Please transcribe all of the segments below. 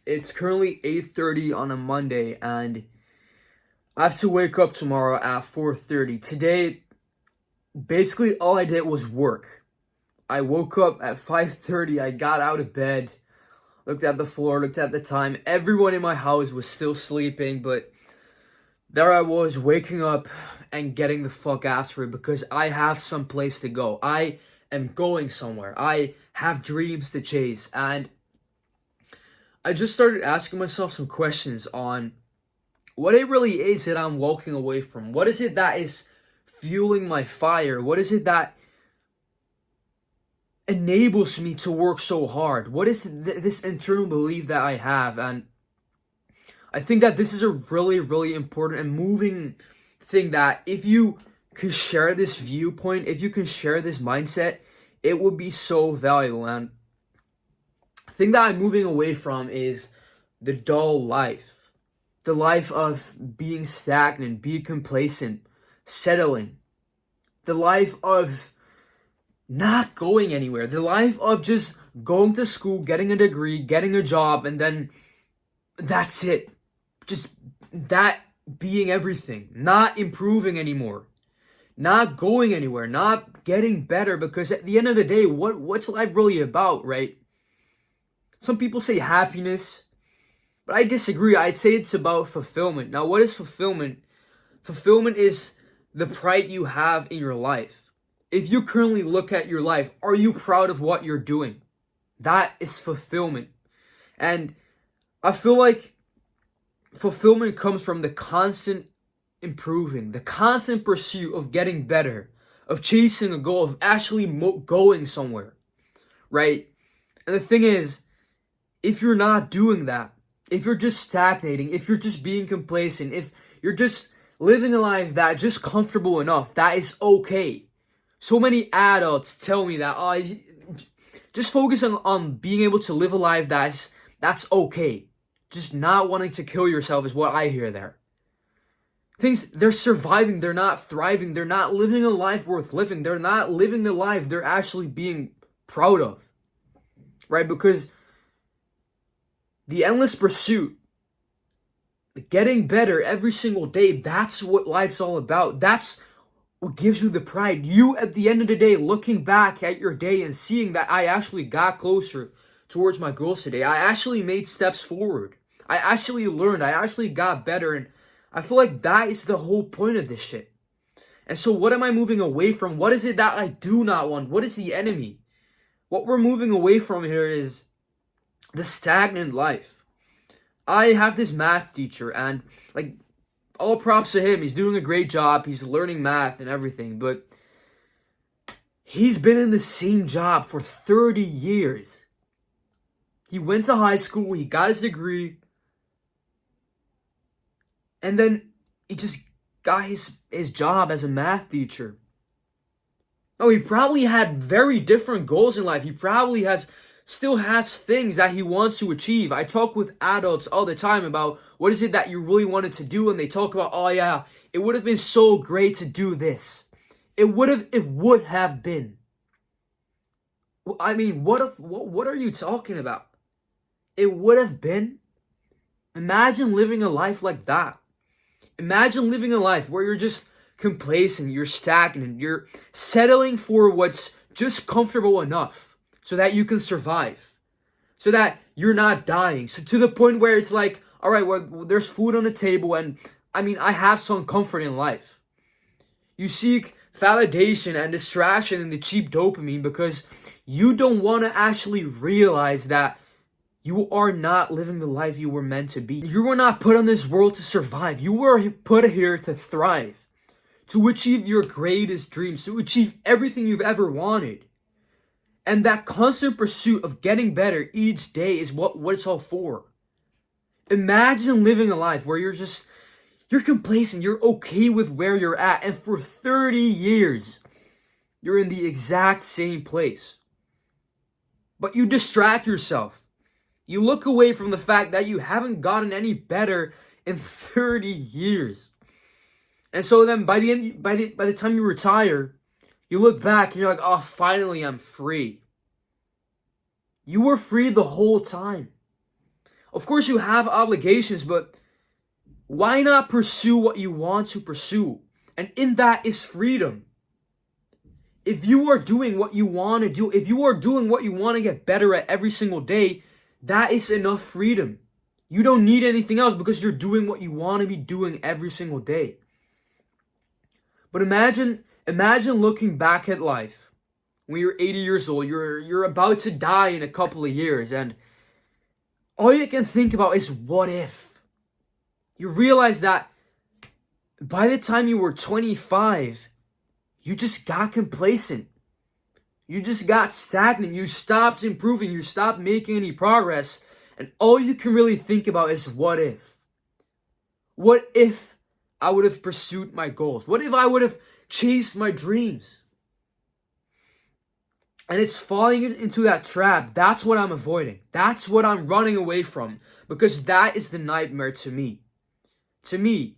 It's currently 8:30 on a Monday, and I have to wake up tomorrow at 4:30. Today, basically all I did was work. I woke up at 5:30. I got out of bed, looked at the floor, looked at the time. Everyone in my house was still sleeping, but there I was waking up and getting the fuck after it because I have some place to go. I am going somewhere. I have dreams to chase, and I just started asking myself some questions on what it really is that I'm walking away from. What is it that is fueling my fire? What is it that enables me to work so hard? What is this internal belief that I have? And I think that this is a really, really important and moving thing that if you can share this viewpoint, if you can share this mindset, it would be so valuable. And the thing that I'm moving away from is the dull life. The life of being stagnant, being complacent, settling. The life of not going anywhere. The life of just going to school, getting a degree, getting a job, and then that's it. Just that being everything. Not improving anymore. Not going anywhere. Not getting better, because at the end of the day, what's life really about, right? Some people say happiness, but I disagree. I'd say it's about fulfillment. Now, what is fulfillment? Fulfillment is the pride you have in your life. If you currently look at your life, are you proud of what you're doing? That is fulfillment. And I feel like fulfillment comes from the constant improving, the constant pursuit of getting better, of chasing a goal, of actually going somewhere, right? And the thing is, if you're not doing that, if you're just stagnating, if you're just being complacent, if you're just living a life that's just comfortable enough, that is okay. So many adults tell me that, just focus on being able to live a life that's okay. Just not wanting to kill yourself is what I hear there. They're surviving, they're not thriving, they're not living a life worth living, they're not living the life they're actually being proud of, right? Because the endless pursuit, getting better every single day, that's what life's all about. That's what gives you the pride. You, at the end of the day, looking back at your day and seeing that I actually got closer towards my goals today. I actually made steps forward. I actually learned. I actually got better. And I feel like that is the whole point of this shit. And so what am I moving away from? What is it that I do not want? What is the enemy? What we're moving away from here is the stagnant life. I have this math teacher, and like, all props to him. He's doing a great job. He's learning math and everything, but he's been in the same job for 30 years. He went to high school, he got his degree, and then he just got his job as a math teacher. Oh, he probably had very different goals in life. He probably still has things that he wants to achieve. I talk with adults all the time about what is it that you really wanted to do, and they talk about, oh yeah, it would have been so great to do this. It would have been. I mean, what are you talking about? It would have been? Imagine living a life like that. Imagine living a life where you're just complacent, you're stagnant, you're settling for what's just comfortable enough so that you can survive, so that you're not dying. So to the point where it's like, all right, well, there's food on the table, and I mean, I have some comfort in life. You seek validation and distraction in the cheap dopamine because you don't want to actually realize that you are not living the life you were meant to be. You were not put on this world to survive. You were put here to thrive, to achieve your greatest dreams, to achieve everything you've ever wanted. And that constant pursuit of getting better each day is what it's all for. Imagine living a life where you're complacent, you're okay with where you're at, and for 30 years, you're in the exact same place. But you distract yourself. You look away from the fact that you haven't gotten any better in 30 years. And so then by the time you retire, you look back and you're like, oh, finally I'm free. You were free the whole time. Of course, you have obligations, but why not pursue what you want to pursue? And in that is freedom. If you are doing what you want to do, if you are doing what you want to get better at every single day, that is enough freedom. You don't need anything else because you're doing what you want to be doing every single day. But imagine looking back at life when you're 80 years old, you're about to die in a couple of years, and all you can think about is what if. You realize that by the time you were 25, you just got complacent. You just got stagnant. You stopped improving. You stopped making any progress. And all you can really think about is what if. What if I would have pursued my goals? What if I would have chased my dreams? And it's falling into that trap. That's what I'm avoiding. That's what I'm running away from. Because that is the nightmare to me. To me,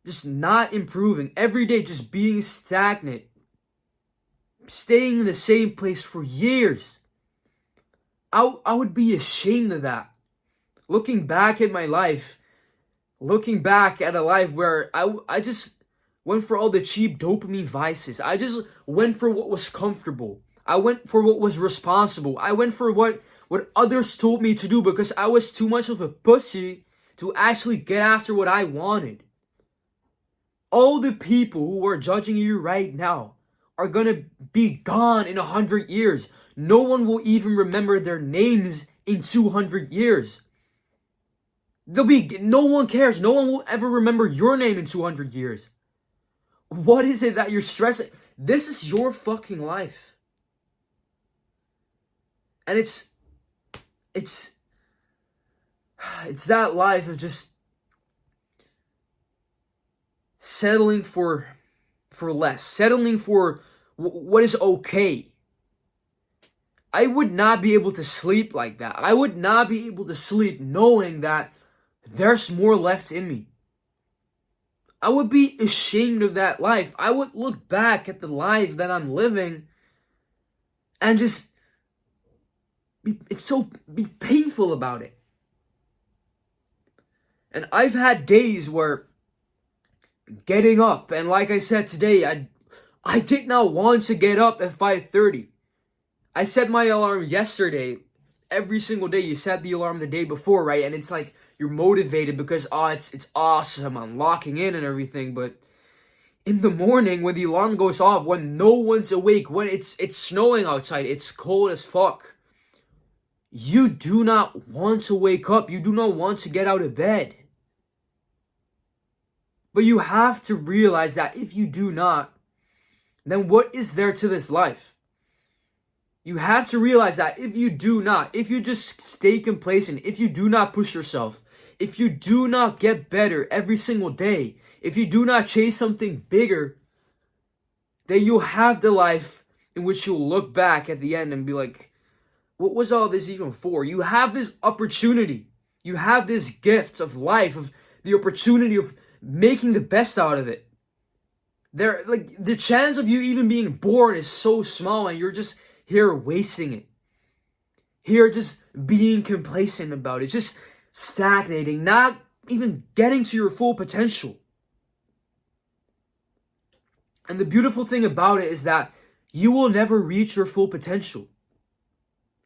just not improving. Every day just being stagnant. Staying in the same place for years. I would be ashamed of that. Looking back at my life. Looking back at a life where I just went for all the cheap dopamine vices. I just went for what was comfortable. I went for what was responsible. I went for what others told me to do because I was too much of a pussy to actually get after what I wanted. All the people who are judging you right now are gonna be gone in 100 years. No one will even remember their names in 200 years. No one cares. No one will ever remember your name in 200 years. What is it that you're stressing? This is your fucking life. And it's that life of just settling for less, settling for what is okay. I would not be able to sleep like that. I would not be able to sleep knowing that there's more left in me. I would be ashamed of that life. I would look back at the life that I'm living and just be painful about it. And I've had days where getting up, and like I said today, I did not want to get up at 5:30. I set my alarm yesterday. Every single day you set the alarm the day before, right? And it's like you're motivated because it's awesome, I'm locking in and everything. But in the morning when the alarm goes off, when no one's awake, when it's snowing outside, it's cold as fuck, you do not want to wake up. You do not want to get out of bed. But you have to realize that if you do not, then what is there to this life? You have to realize that if you do not, if you just stay complacent, if you do not push yourself, if you do not get better every single day, if you do not chase something bigger, then you'll have the life in which you'll look back at the end and be like, what was all this even for? You have this opportunity. You have this gift of life, of the opportunity of making the best out of it. The chance of you even being born is so small, and you're just here wasting it. Here just being complacent about it, just stagnating, not even getting to your full potential. And the beautiful thing about it is that you will never reach your full potential.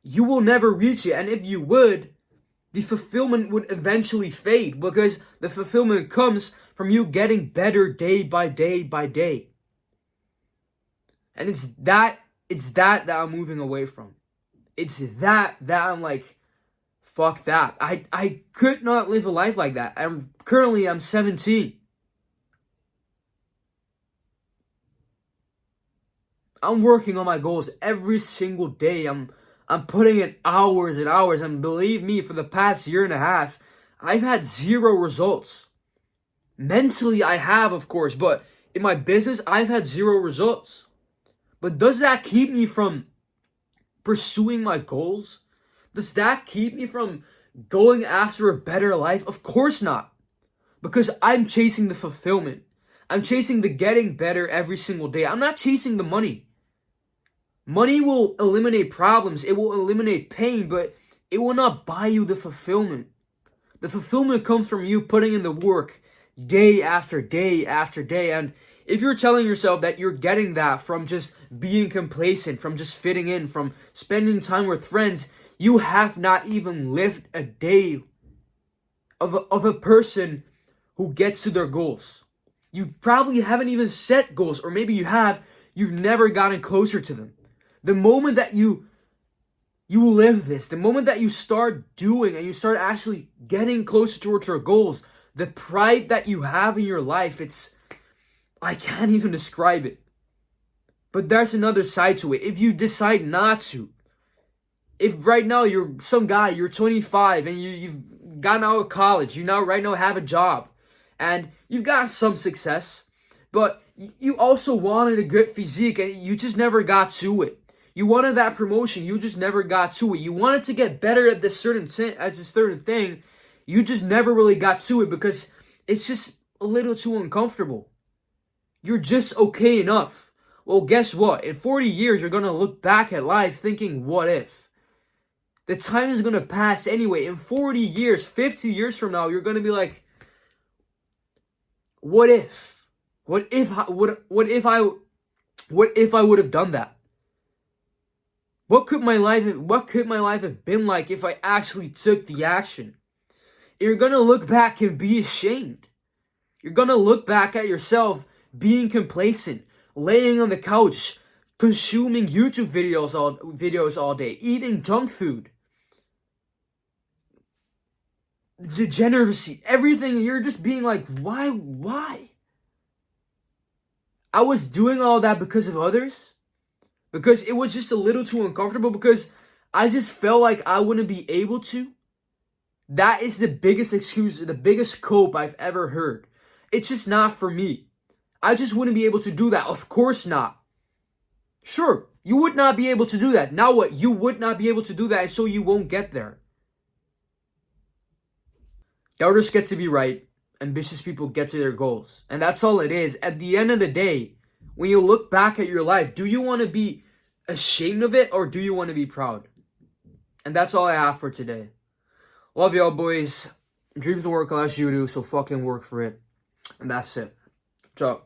You will never reach it. And if you would, the fulfillment would eventually fade, because the fulfillment comes from you getting better day by day by day. And it's that I'm moving away from. It's that I'm like, fuck that. I could not live a life like that. I'm 17. I'm working on my goals every single day. I'm putting in hours and hours, and believe me, for the past year and a half, I've had zero results. Mentally, I have, of course, but in my business, I've had zero results. But does that keep me from pursuing my goals? Does that keep me from going after a better life? Of course not. Because I'm chasing the fulfillment. I'm chasing the getting better every single day. I'm not chasing the money. Money will eliminate problems. It will eliminate pain, but it will not buy you the fulfillment. The fulfillment comes from you putting in the work day after day after day. And if you're telling yourself that you're getting that from just being complacent, from just fitting in, from spending time with friends, you have not even lived a day of a person who gets to their goals. You probably haven't even set goals, or maybe you have, you've never gotten closer to them. The moment that you live this, the moment that you start doing and you start actually getting closer towards your goals, the pride that you have in your life, I can't even describe it. But there's another side to it. If you decide not to, if right now you're some guy, you're 25 and you've gotten out of college, you now right now have a job and you've got some success, but you also wanted a good physique and you just never got to it. You wanted that promotion, you just never got to it. You wanted to get better at this certain thing, you just never really got to it because it's just a little too uncomfortable. You're just okay enough. Well, guess what? In 40 years, you're going to look back at life thinking, what if? The time is going to pass anyway. In 40 years, 50 years from now, you're going to be like, what if? What if I would have done that? What could my life have been like if I actually took the action? You're going to look back and be ashamed. You're going to look back at yourself being complacent, laying on the couch, consuming YouTube videos all day, eating junk food, degeneracy, everything. You're just being like, why? I was doing all that because of others, because it was just a little too uncomfortable, because I just felt like I wouldn't be able to. That is the biggest excuse, the biggest cope I've ever heard. It's just not for me. I just wouldn't be able to do that. Of course not. Sure, you would not be able to do that. Now what? You would not be able to do that, and so you won't get there. Doubters get to be right. Ambitious people get to their goals. And that's all it is. At the end of the day, when you look back at your life, do you want to be ashamed of it or do you want to be proud? And that's all I have for today. Love y'all, boys. Dreams don't work unless you do, so fucking work for it. And that's it. Ciao.